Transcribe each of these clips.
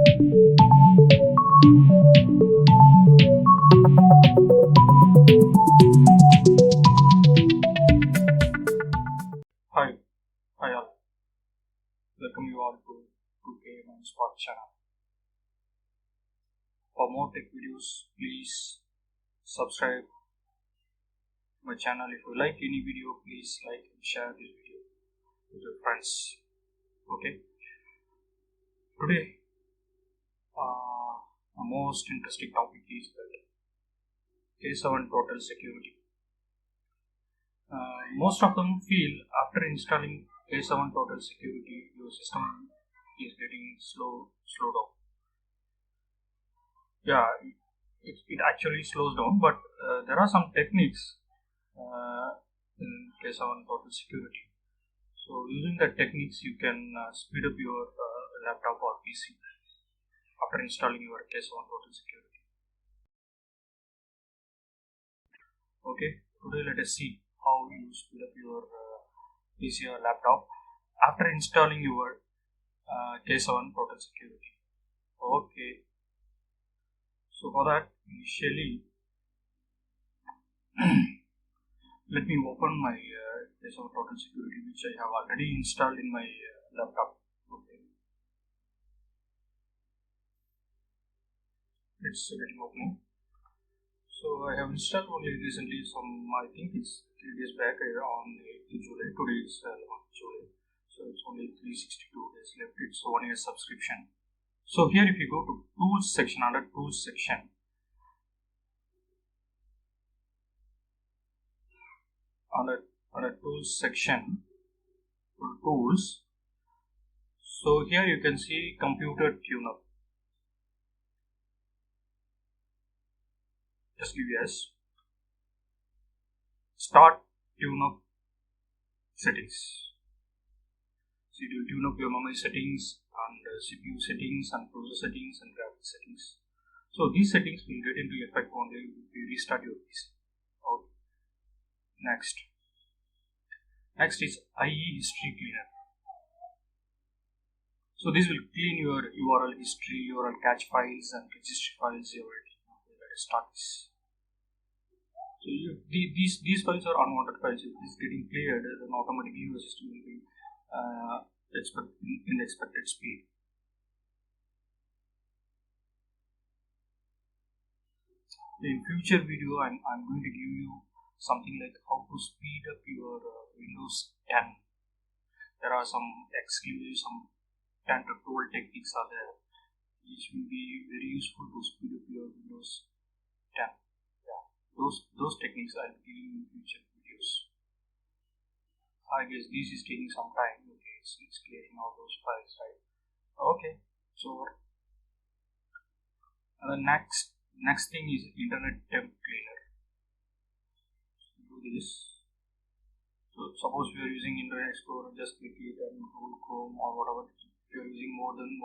Hi, hi all. Welcome you all to 2K Spot channel. For more tech videos, please subscribe my channel. If you like any video, please like and share this video with your friends. Okay. Today, the most interesting topic is that K7 total security. Most of them feel after installing K7 total security, your system is getting slow down. Yeah, it actually slows down, but there are some techniques in K7 total security. So using the techniques, you can speed up your laptop or PC after installing your K7 total security. Okay, today let us see how you speed up your PC or laptop after installing your K7 total security. Okay, so for that, initially let me open my K7 total security, which I have already installed in my laptop. Okay, it's getting opening. So I have installed only recently, I think it's 3 days back on 8th July. Today is 11th July. So it's only 362 days left. It's 1 year subscription. So here if you go to tools section, under tools section, under tools section, tools. So here you can see computer tune-up. Just give yes. Start tune-up settings. So it will tune up your memory settings and CPU settings and processor settings and graphics settings. So these settings will get into effect only if you restart your PC. Okay. Next is IE history cleaner. So this will clean your URL history, URL cache files and registry files, everything. Okay, let us start this. So these files are unwanted files. If it is getting cleared, then automatically your system will be in the expected speed. In future video, I'm going to give you something like how to speed up your Windows 10. There are some exclusive, some 10 to 12 techniques are there, which will be very useful to speed up your Windows 10. Yeah, those techniques I'll give you in future videos. I guess this is taking some time. Okay, it's clearing all those files, right? Okay, so the next thing is internet temp cleaner. Do this. So suppose you are using Internet Explorer, just click it and Google Chrome or whatever. If you are using more than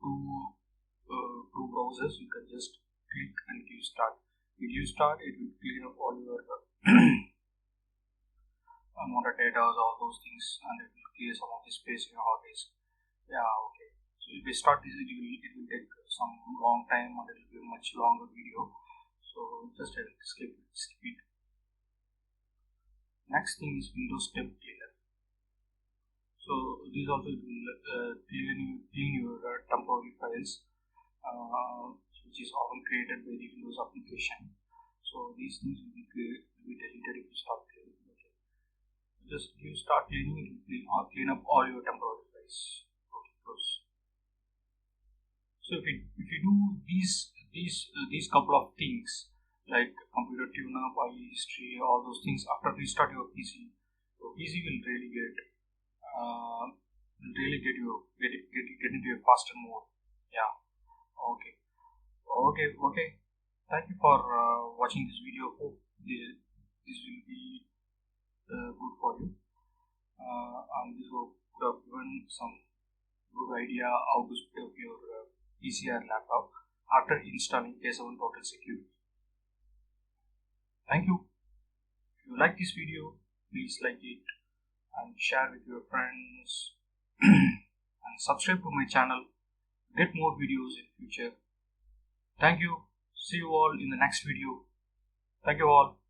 two browsers, you can just click and give start. If you start, it will clean up all your unwanted data, all those things, and it will clear some of the space in your hard disk. Yeah, okay. So if we start this, it will take some long time and it will be a much longer video. So just skip it. Next thing is Windows temp cleaner. So this also will clean your temporary files, which is often created by the Windows application. So these things will be deleted if you start cleaning. Okay. Just you start cleaning, it will clean up all your temporary files. Okay, close. So if you do these couple of things like computer tune-up, IE history, all those things after restart your PC, your PC will really get into a faster mode. Yeah. Okay. Thank you for watching this video. Hope this will be good for you, and this will have given some good idea how to speed up your PC or laptop after installing K7 Total Security. Thank you. If you like this video, please like it and share with your friends and subscribe to my channel get more videos in future. Thank you. See you all in the next video. Thank you all.